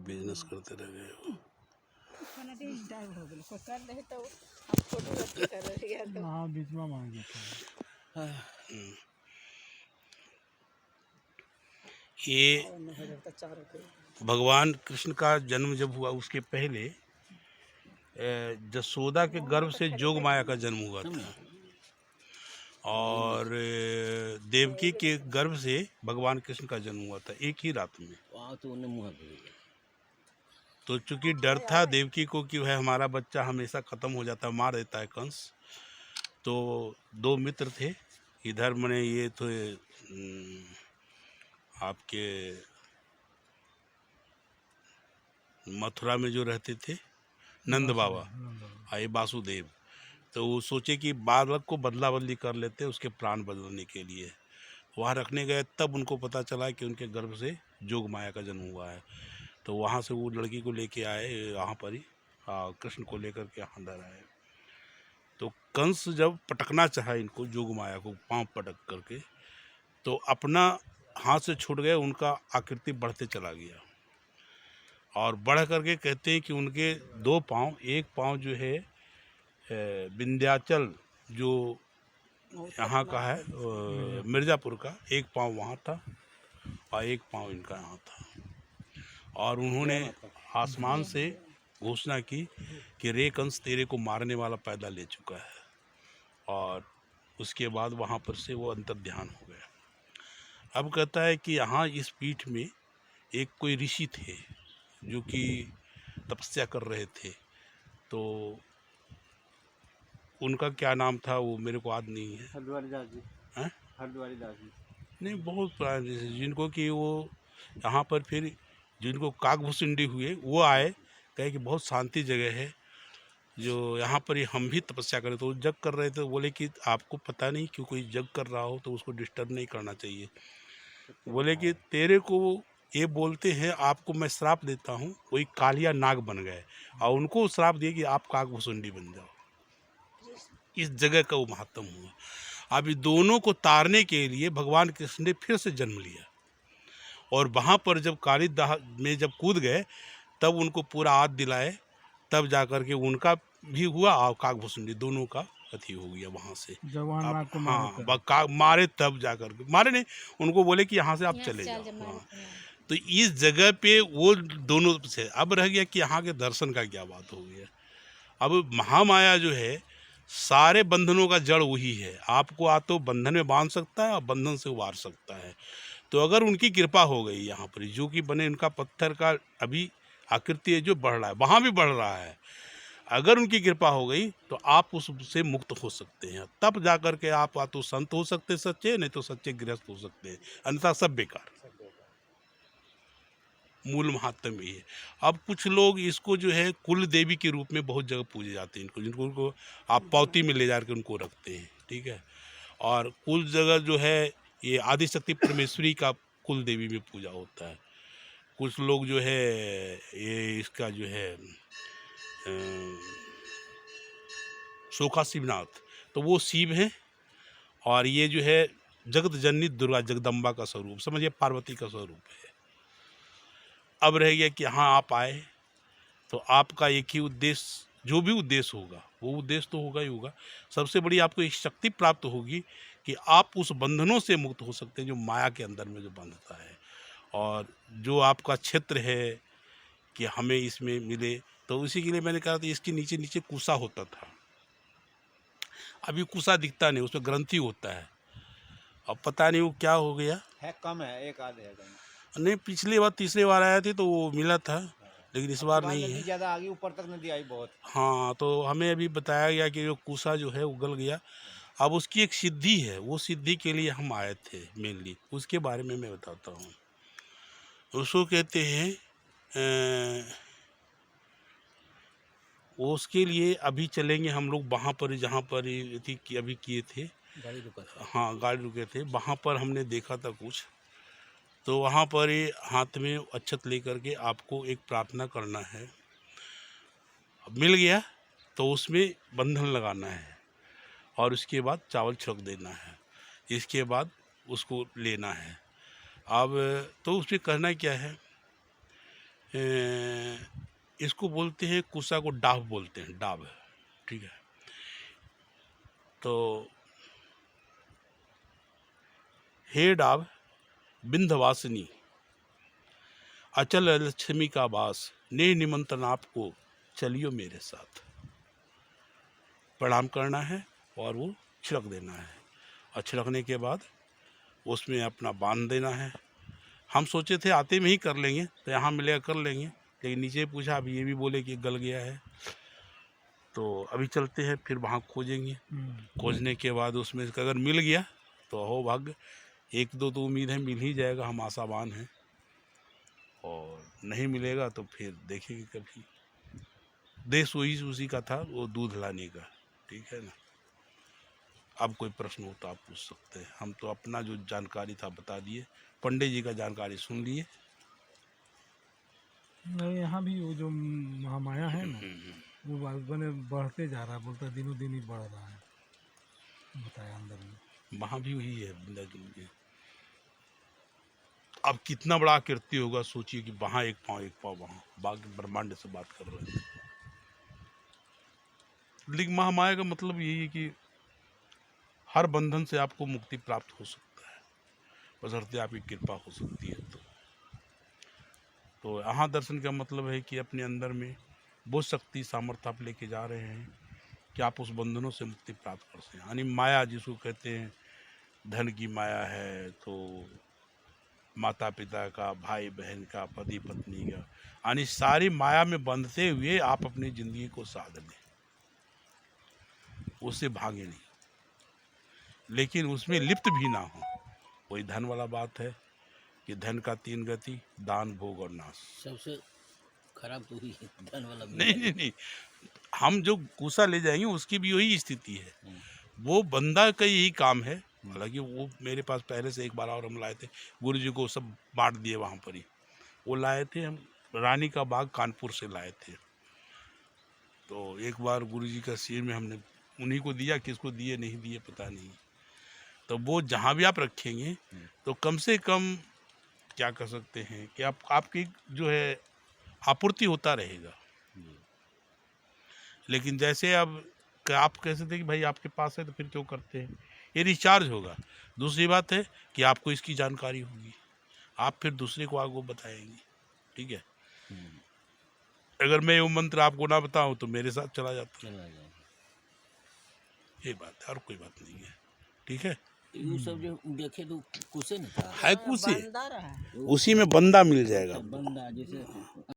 Business करते रह गए हो। ये भगवान कृष्ण का जन्म जब हुआ उसके पहले जसोदा के गर्भ से जोग माया का जन्म हुआ था और देवकी के गर्भ से भगवान कृष्ण का जन्म हुआ था एक ही रात में। तो चूंकि डर था देवकी को कि वह हमारा बच्चा हमेशा खत्म हो जाता, मार देता है कंस, तो दो मित्र थे इधर मने ये तो आपके मथुरा में जो रहते थे नंद बाबा, ये वासुदेव, तो वो सोचे कि बालक को बदला बदली कर लेते उसके प्राण बदलने के लिए। वहाँ रखने गए तब उनको पता चला कि उनके गर्भ से जोग माया का जन्म हुआ है। तो वहाँ से वो लड़की को लेके आए यहाँ पर ही, कृष्ण को लेकर के यहाँ अंदर आए। तो कंस जब पटकना चाहा इनको जोग माया को पांव पटक करके, तो अपना हाथ से छूट गए, उनका आकृति बढ़ते चला गया और बढ़ करके कहते हैं कि उनके दो पांव, एक पांव जो है विंध्याचल जो यहाँ का है मिर्ज़ापुर का, एक पांव वहाँ था और एक पांव इनका यहाँ था। और उन्होंने आसमान से घोषणा की कि रे कंस तेरे को मारने वाला पैदा ले चुका है। और उसके बाद वहाँ पर से वो अंतर्ध्यान हो गया। अब कहता है कि यहाँ इस पीठ में एक कोई ऋषि थे जो कि तपस्या कर रहे थे, तो उनका क्या नाम था वो मेरे को याद नहीं है। हरद्वारी दास जी। हैं? हरद्वारी दास जी नहीं, बहुत पुराने ऋषि जिनको कि वो यहाँ पर फिर जिनको काकभूषुंडी हुए वो आए, कहे कि बहुत शांति जगह है जो यहाँ पर ही हम भी तपस्या करें। तो जग कर रहे थे, बोले कि आपको पता नहीं कि कोई जग कर रहा हो तो उसको डिस्टर्ब नहीं करना चाहिए। बोले कि तेरे को ये बोलते हैं, आपको मैं श्राप देता हूँ, वही कालिया नाग बन गए और उनको श्राप दिए कि आप काकभूषुंडी बन जाओ। इस जगह का वो महत्व हुआ। अब दोनों को तारने के लिए भगवान कृष्ण ने फिर से जन्म लिया और वहाँ पर जब कालिदाह में जब कूद गए तब उनको पूरा आद दिलाए, तब जाकर के उनका भी हुआ और काकभूषुंडी दोनों का अति हो गया वहाँ से। हाँ, मारे तब जाकर के, मारे नहीं, उनको बोले कि यहाँ से आप चले जाओ। हाँ, तो इस जगह पे वो दोनों से अब रह गया कि यहाँ के दर्शन का क्या बात हो गया। अब महामाया जो है सारे बंधनों का जड़ वही है, आपको आ तो बंधन में बांध सकता है और बंधन से उबार सकता है। तो अगर उनकी कृपा हो गई यहाँ पर जो कि बने, उनका पत्थर का अभी आकृति है जो बढ़ रहा है, वहाँ भी बढ़ रहा है, अगर उनकी कृपा हो गई तो आप उससे मुक्त हो सकते हैं। तब जा कर के आप तो संत हो सकते सच्चे, नहीं तो सच्चे गृहस्थ हो सकते हैं, अन्यथा सब बेकार। मूल महात्म यही है। अब कुछ लोग इसको जो है कुल देवी के रूप में बहुत जगह पूजे जाते हैं इनको, जिनको आप पौती में ले जा कर उनको रखते हैं, ठीक है। और कुल जगह जो है ये आदिशक्ति परमेश्वरी का कुल देवी में पूजा होता है। कुछ लोग जो है ये इसका जो है सोखा शिवनाथ, तो वो शिव हैं और ये जो है जगत जननी दुर्गा जगदम्बा का स्वरूप, समझिए पार्वती का स्वरूप है। अब रह गया कि हाँ आप आए तो आपका एक ही उद्देश्य, जो भी उद्देश्य होगा वो उद्देश्य तो होगा ही होगा। सबसे बड़ी आपको एक शक्ति प्राप्त होगी कि आप उस बंधनों से मुक्त हो सकते हैं जो माया के अंदर में जो बंधता है। और जो आपका क्षेत्र है कि हमें इसमें मिले, तो उसी के लिए मैंने कहा था इसके नीचे नीचे कुसा होता था, अभी कुसा दिखता नहीं, उसमें ग्रंथि होता है। अब पता नहीं वो क्या हो गया है, कम है, एक आध है नहीं, पिछली बार तीसरी बार आया थी तो वो मिला था, लेकिन इस बार नहीं है। ज़्यादा आगे ऊपर तक नदी आई बहुत। हाँ, तो हमें अभी बताया गया कि जो कुसा जो है उगल गया। अब उसकी एक सिद्धि है, वो सिद्धि के लिए हम आए थे मेनली, उसके बारे में मैं बताता हूँ। उसको कहते हैं उसके लिए अभी चलेंगे हम लोग वहाँ पर जहाँ पर अभी किए थे, गाड़ी रुका था। हाँ गाड़ी रुके थे, वहाँ पर हमने देखा था कुछ। तो वहाँ पर ही हाथ में अक्षत लेकर के आपको एक प्रार्थना करना है, मिल गया तो उसमें बंधन लगाना है और उसके बाद चावल छिड़क देना है, इसके बाद उसको लेना है। अब तो उस पर करना क्या है इसको बोलते हैं, कुसा को डाब बोलते हैं, डाब, ठीक है। तो हे डाब बिंध्यवासिनी, अचल लक्ष्मी का वास, ने निमंत्रण आपको, चलियो मेरे साथ। प्रणाम करना है और वो छिड़क देना है, और छिड़कने के बाद उसमें अपना बांध देना है। हम सोचे थे आते में ही कर लेंगे, तो यहाँ मिलेगा कर लेंगे, लेकिन नीचे पूछा, अभी ये भी बोले कि गल गया है। तो अभी चलते हैं, फिर वहाँ खोजेंगे। खोजने के बाद उसमें से अगर मिल गया तो हो भाग्य, एक दो तो उम्मीद है मिल ही जाएगा, हम आशावान हैं। और नहीं मिलेगा तो फिर देखेंगे कभी। देश वही उसी का था, वो दूध लाने का, ठीक है ना। अब कोई प्रश्न हो तो आप पूछ सकते हैं, हम तो अपना जो जानकारी था बता दिए, पंडित जी का जानकारी सुन लिए। नहीं, यहाँ भी वो जो महामाया है ना, वो बने बढ़ते जा रहा है, बोलता है दिनों दिन ही बढ़ रहा है, बताया अंदर में। वहाँ भी वही है जिंदगी। अब कितना बड़ा कीर्ति होगा, सोचिए कि वहाँ एक पाँव वहाँ, बाकी ब्रह्मांड से बात कर रहे हैं। लेकिन महामाया का मतलब यही है कि हर बंधन से आपको मुक्ति प्राप्त हो सकता है, बशर्ते आपकी कृपा हो सकती है। तो यहाँ दर्शन का मतलब है कि अपने अंदर में वो शक्ति सामर्थ्य आप लेके जा रहे हैं कि आप उस बंधनों से मुक्ति प्राप्त कर सकें। यानी माया जिसको कहते हैं, धन की माया है, तो माता पिता का, भाई बहन का, पति पत्नी का, यानी सारी माया में बंधते हुए आप अपनी जिंदगी को साध लें, उससे भागे नहीं, लेकिन उसमें लिप्त भी ना हो। वही धन वाला बात है कि धन का 3 गति, दान, भोग और नाश। सबसे खराब तो ही धन वाला। नहीं, हम जो कुसा ले जाएंगे उसकी भी वही स्थिति है, वो बंदा का यही काम है। हालांकि वो मेरे पास पहले से एक बार और हम लाए थे, गुरु जी को सब बांट दिए वहाँ पर ही। वो लाए थे हम, रानी का बाग कानपुर से लाए थे। तो एक बार गुरु जी का सिर में हमने उन्हीं को दिया, किसको दिए नहीं दिए पता नहीं। तो वो जहाँ भी आप रखेंगे तो कम से कम क्या कर सकते हैं कि आपकी जो है आपूर्ति होता रहेगा। लेकिन जैसे अब आप कह सकते हैं कि भाई आपके पास है तो फिर क्यों करते हैं, ये रिचार्ज होगा। दूसरी बात है कि आपको इसकी जानकारी होगी, आप फिर दूसरे को आगे बताएंगे, ठीक है। अगर मैं वो मंत्र आपको ना बताऊं तो मेरे साथ चला जाता है, ये बात है, और कोई बात नहीं है, ठीक है। ये सब जो देखे तो कुसे नहीं था, है कुसे, उसी में बंदा मिल जाएगा। बंदा जैसे